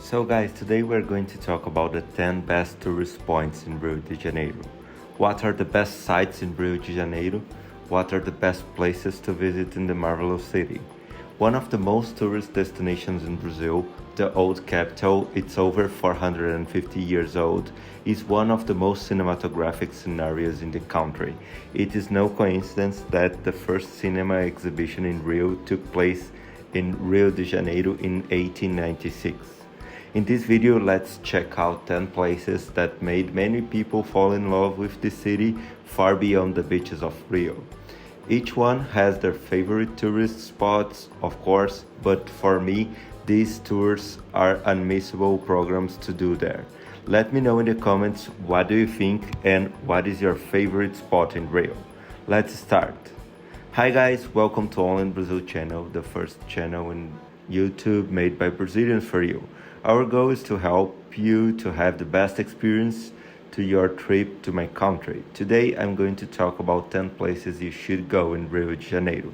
So guys, today we're going to talk about the 10 best tourist points in Rio de Janeiro. What are the best sites in Rio de Janeiro? What are the best places to visit in the marvelous city? One of the most tourist destinations in Brazil, the old capital, it's over 450 years old, is one of the most cinematographic scenarios in the country. It is no coincidence that the first cinema exhibition in Rio took place in Rio de Janeiro in 1896. In this video, let's check out 10 places that made many people fall in love with the city far beyond the beaches of Rio. Each one has their favorite tourist spots, of course, but for me, these tours are unmissable programs to do there. Let me know in the comments what do you think and what is your favorite spot in Rio. Let's start. Hi guys, welcome to All in Brazil channel, the first channel in YouTube made by Brazilians for you. Our goal is to help you to have the best experience to your trip to my country. Today I'm going to talk about 10 places you should go in Rio de Janeiro.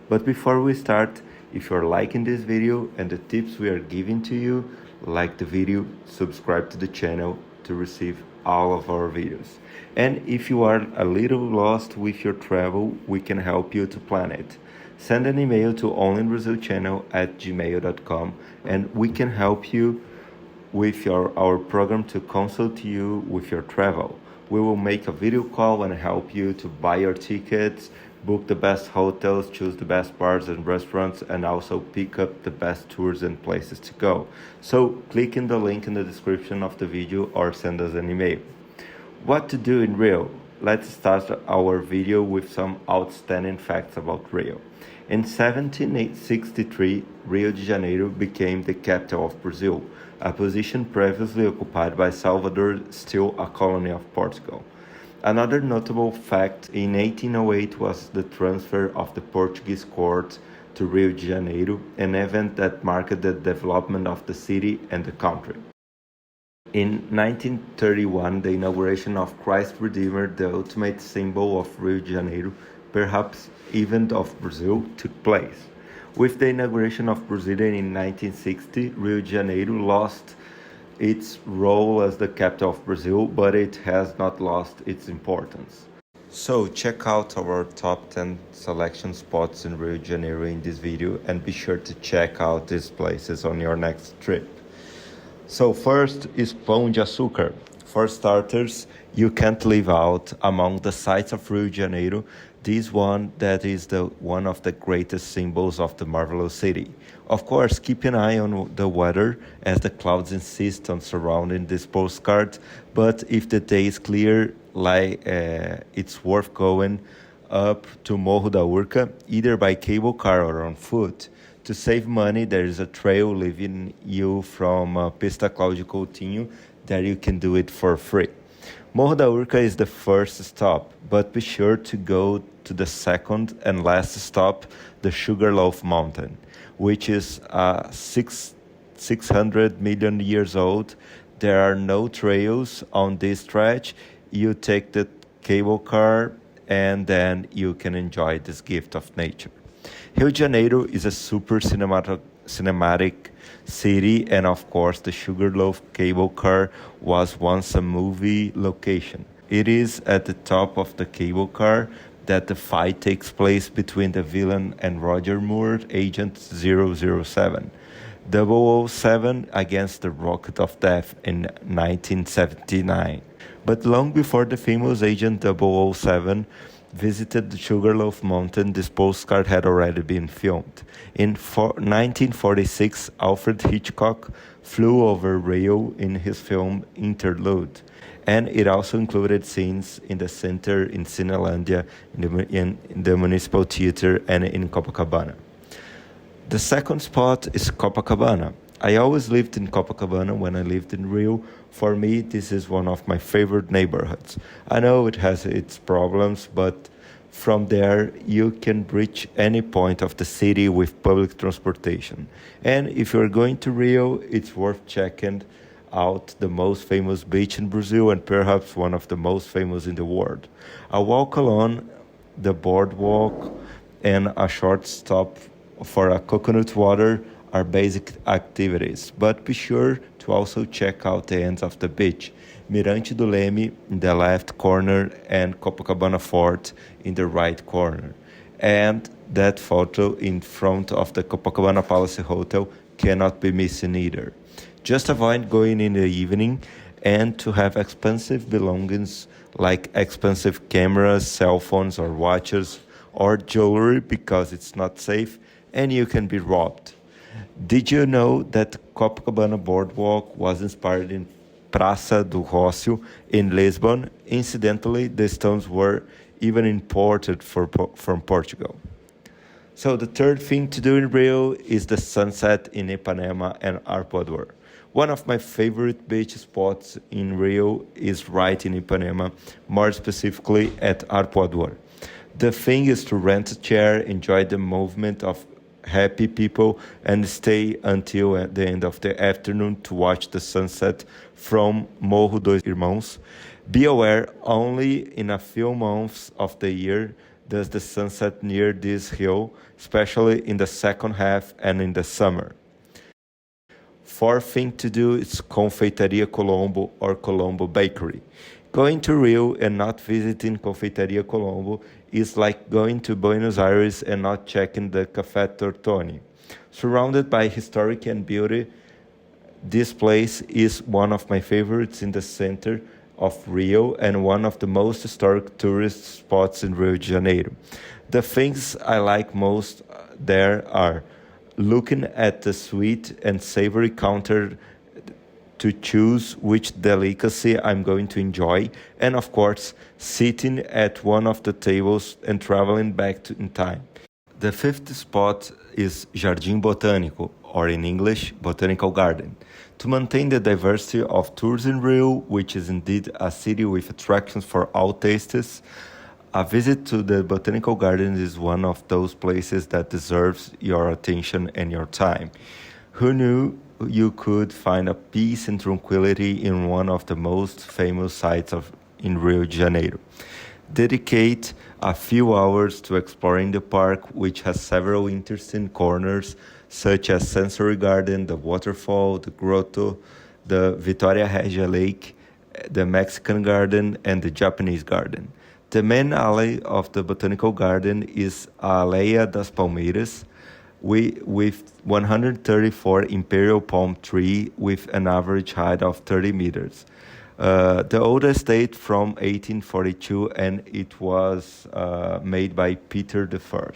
But before we start, if you're liking this video and the tips we are giving to you, like the video, subscribe to the channel to receive all of our videos. And if you are a little lost with your travel, we can help you to plan it. Send an email to onlinbrazilchannel@gmail.com and we can help you with our program to consult you with your travel. We will make a video call and help you to buy your tickets, book the best hotels, choose the best bars and restaurants, and also pick up the best tours and places to go. So click in the link in the description of the video or send us an email. What to do in Rio? Let's start our video with some outstanding facts about Rio. In 1763, Rio de Janeiro became the capital of Brazil, a position previously occupied by Salvador, still a colony of Portugal. Another notable fact in 1808 was the transfer of the Portuguese court to Rio de Janeiro, an event that marked the development of the city and the country. In 1931, the inauguration of Christ Redeemer, the ultimate symbol of Rio de Janeiro, perhaps even of Brazil, took place. With the inauguration of Brazilian in 1960, Rio de Janeiro lost its role as the capital of Brazil, but it has not lost its importance. So check out our top 10 selection spots in Rio de Janeiro in this video and be sure to check out these places on your next trip. So first is Pão de Açúcar. For starters, you can't leave out among the sights of Rio de Janeiro this one that is one of the greatest symbols of the marvelous city. Of course, keep an eye on the weather as the clouds insist on surrounding this postcard, but if the day is clear, it's worth going up to Morro da Urca, either by cable car or on foot. To save money, there is a trail leaving you from Pista Cláudio Coutinho that you can do it for free. Morro da Urca is the first stop, but be sure to go to the second and last stop, the Sugarloaf Mountain, which is 600 million years old. There are no trails on this stretch. You take the cable car and then you can enjoy this gift of nature. Rio de Janeiro is a super cinematic city, and of course the Sugarloaf cable car was once a movie location. It is at the top of the cable car that the fight takes place between the villain and Roger Moore, Agent 007. 007 against the Rocket of Death in 1979. But long before the famous Agent 007 visited the Sugarloaf Mountain, this postcard had already been filmed. In 1946, Alfred Hitchcock flew over Rio in his film Interlude, and it also included scenes in the center, in Cinelandia, in the Municipal Theater, and in Copacabana. The second spot is Copacabana. I always lived in Copacabana when I lived in Rio. For me, this is one of my favorite neighborhoods. I know it has its problems, but from there you can reach any point of the city with public transportation. And if you're going to Rio, it's worth checking out the most famous beach in Brazil and perhaps one of the most famous in the world. A walk along the boardwalk and a short stop for a coconut water are basic activities, but be sure to also check out the ends of the beach. Mirante do Leme in the left corner and Copacabana Fort in the right corner. And that photo in front of the Copacabana Palace Hotel cannot be missing either. Just avoid going in the evening and to have expensive belongings like expensive cameras, cell phones, or watches, or jewelry because it's not safe and you can be robbed. Did you know that Copacabana Boardwalk was inspired in Praça do Rócio in Lisbon? Incidentally, the stones were even imported from Portugal. So the third thing to do in Rio is the sunset in Ipanema and Arpoador. One of my favorite beach spots in Rio is right in Ipanema, more specifically at Arpoador. The thing is to rent a chair, enjoy the movement of happy people, and stay until the end of the afternoon to watch the sunset from Morro dos Irmãos. Be aware, only in a few months of the year does the sunset near this hill, especially in the second half and in the summer. Fourth thing to do is Confeitaria Colombo or Colombo Bakery. Going to Rio and not visiting Confeitaria Colombo is like going to Buenos Aires and not checking the Café Tortoni. Surrounded by historic and beauty, this place is one of my favorites in the center of Rio and one of the most historic tourist spots in Rio de Janeiro. The things I like most there are looking at the sweet and savory counter to choose which delicacy I'm going to enjoy, and of course, sitting at one of the tables and traveling in time. The fifth spot is Jardin Botanical, or in English, Botanical Garden. To maintain the diversity of tours in Rio, which is indeed a city with attractions for all tastes, a visit to the Botanical Garden is one of those places that deserves your attention and your time. Who knew you could find a peace and tranquility in one of the most famous sites in Rio de Janeiro? Dedicate a few hours to exploring the park, which has several interesting corners, such as Sensory Garden, the waterfall, the grotto, the Vitória Regia Lake, the Mexican Garden, and the Japanese Garden. The main alley of the Botanical Garden is Aleia das Palmeiras, with 134 imperial palm tree with an average height of 30 meters. The oldest date from 1842, and it was made by Peter I.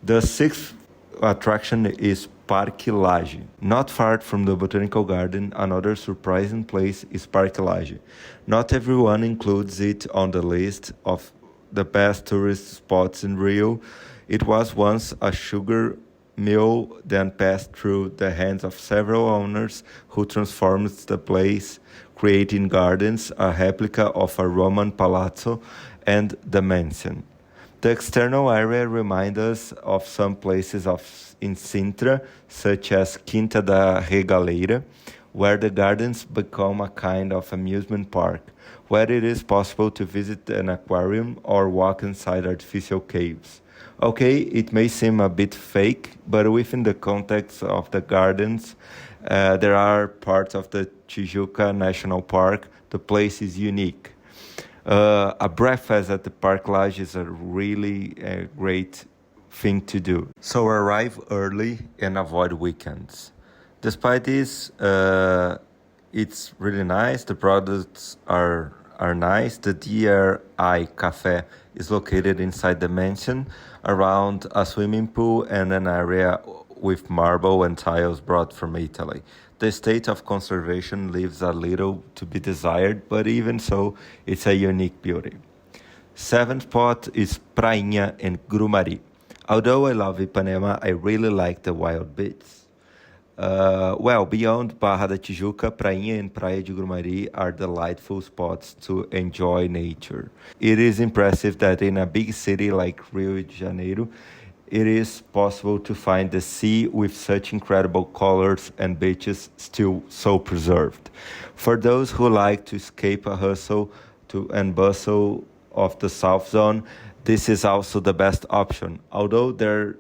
The sixth attraction is Parkilao. Not far from the Botanical Garden, another surprising place is Parkilao. Not everyone includes it on the list of the best tourist spots in Rio. It was once a sugar mill, then passed through the hands of several owners who transformed the place, creating gardens, a replica of a Roman palazzo, and the mansion. The external area reminds us of some places in Sintra, such as Quinta da Regaleira, where the gardens become a kind of amusement park, where it is possible to visit an aquarium or walk inside artificial caves. Okay, it may seem a bit fake, but within the context of the gardens, there are parts of the Tijuca National Park. The place is unique. A breakfast at the Park Lodge is a really great thing to do. So arrive early and avoid weekends. Despite this, it's really nice. The products are nice. The DRI Cafe is located inside the mansion around a swimming pool and an area with marble and tiles brought from Italy. The state of conservation leaves a little to be desired, but even so, it's a unique beauty. Seventh spot is Prainha and Grumari. Although I love Ipanema, I really like the wild bits. Beyond Barra da Tijuca, Prainha and Praia de Grumari are delightful spots to enjoy nature. It is impressive that in a big city like Rio de Janeiro, it is possible to find the sea with such incredible colors and beaches still so preserved. For those who like to escape a hustle and bustle of the South Zone, this is also the best option. Although there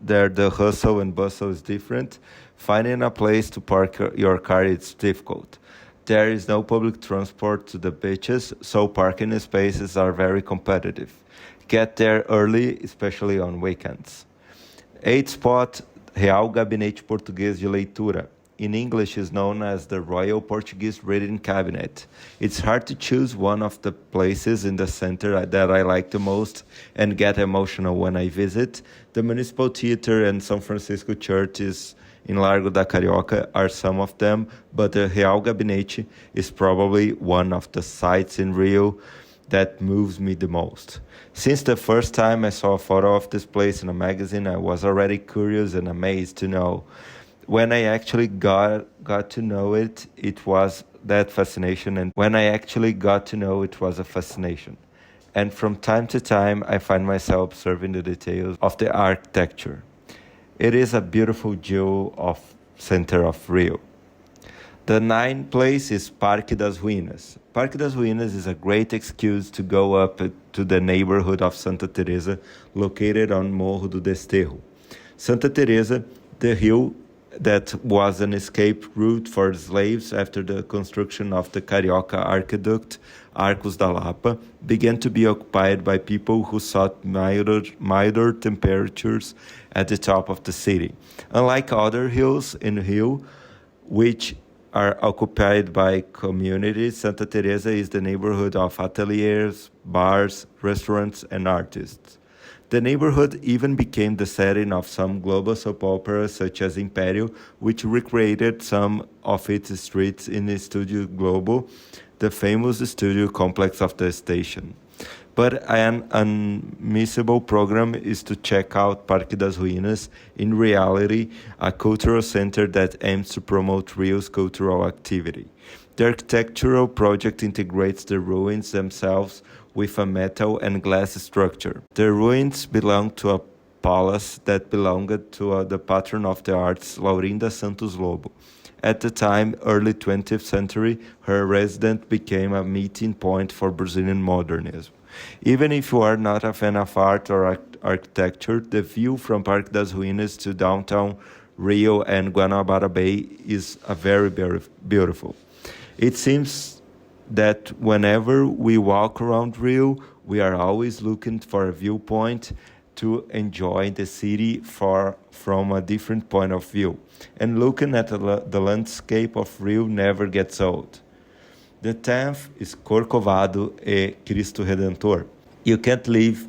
there the hustle and bustle is different. Finding a place to park your car is difficult. There is no public transport to the beaches, so parking spaces are very competitive. Get there early, especially on weekends. 8th spot, Real Gabinete Português de Leitura. In English is known as the Royal Portuguese Reading Cabinet. It's hard to choose one of the places in the center that I like the most and get emotional when I visit. The Municipal Theater and São Francisco Church in Largo da Carioca are some of them, but the Real Gabinete is probably one of the sites in Rio that moves me the most. Since the first time I saw a photo of this place in a magazine, I was already curious and amazed to know. When I actually got to know it, it was that fascination. And when I actually got to know it was a fascination. And from time to time, I find myself observing the details of the architecture. It is a beautiful jewel of center of Rio. The 9th place is Parque das Ruínas. Parque das Ruínas is a great excuse to go up to the neighborhood of Santa Teresa, located on Morro do Desterro. Santa Teresa, the hill that was an escape route for slaves after the construction of the Carioca Aqueduct, Arcos da Lapa, began to be occupied by people who sought milder temperatures at the top of the city. Unlike other hills in Rio, which are occupied by communities, Santa Teresa is the neighborhood of ateliers, bars, restaurants, and artists. The neighborhood even became the setting of some global soap operas such as Império, which recreated some of its streets in the Studio Globo, the famous studio complex of the station. But an unmissable program is to check out Parque das Ruínas, in reality a cultural center that aims to promote Rio's cultural activity. The architectural project integrates the ruins themselves with a metal and glass structure. The ruins belong to a palace that belonged to the patron of the arts, Laurinda Santos Lobo. At the time, early 20th century, her residence became a meeting point for Brazilian modernism. Even if you are not a fan of art or architecture, the view from Parque das Ruínas to downtown Rio and Guanabara Bay is very beautiful. It seems that whenever we walk around Rio, we are always looking for a viewpoint to enjoy the city from a different point of view. And looking at the landscape of Rio never gets old. The 10th is Corcovado e Cristo Redentor. You can't leave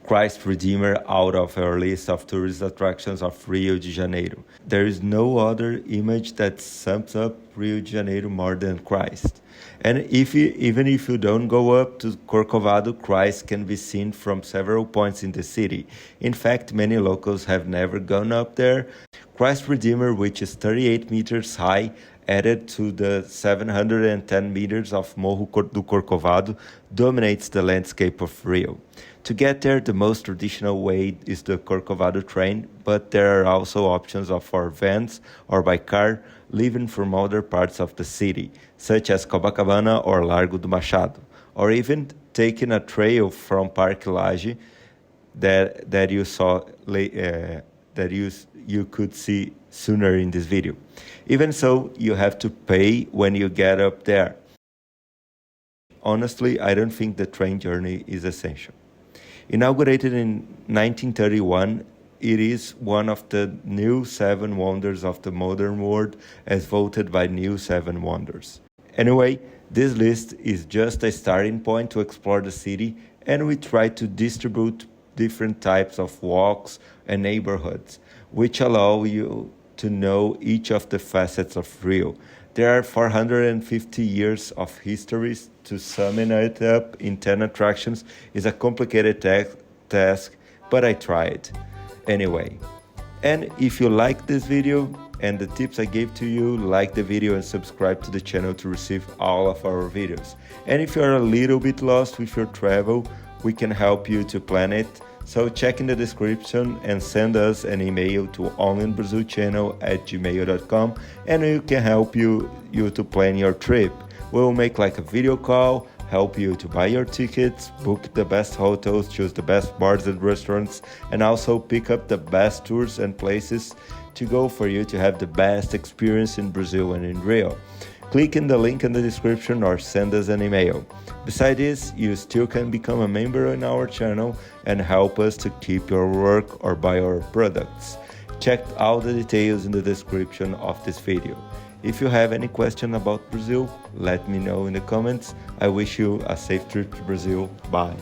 Christ Redeemer out of our list of tourist attractions of Rio de Janeiro. There is no other image that sums up Rio de Janeiro more than Christ. And even if you don't go up to Corcovado, Christ can be seen from several points in the city. In fact, many locals have never gone up there. Christ Redeemer, which is 38 meters high, added to the 710 meters of Morro do Corcovado, dominates the landscape of Rio. To get there, the most traditional way is the Corcovado train, but there are also options for vans or by car, leaving from other parts of the city, such as Copacabana or Largo do Machado, or even taking a trail from Parkilao that you saw that you could see sooner in this video. Even so, you have to pay when you get up there. Honestly, I don't think the train journey is essential. Inaugurated in 1931, it is one of the new 7 wonders of the modern world as voted by New 7 Wonders. Anyway, this list is just a starting point to explore the city, and we try to distribute different types of walks and neighborhoods, which allow you to know each of the facets of Rio. There are 450 years of history. To sum it up in 10 attractions is a complicated task, but I tried. Anyway, and if you like this video and the tips I gave to you, like the video and subscribe to the channel to receive all of our videos. And if you are a little bit lost with your travel, we can help you to plan it. So check in the description and send us an email to onlinebrazilchannel@gmail.com and we can help you to plan your trip. We'll make like a video call, help you to buy your tickets, book the best hotels, choose the best bars and restaurants, and also pick up the best tours and places to go for you to have the best experience in Brazil and in Rio. Click in the link in the description or send us an email. Besides this, you still can become a member in our channel and help us to keep your work or buy our products. Check all the details in the description of this video. If you have any question about Brazil, let me know in the comments. I wish you a safe trip to Brazil. Bye.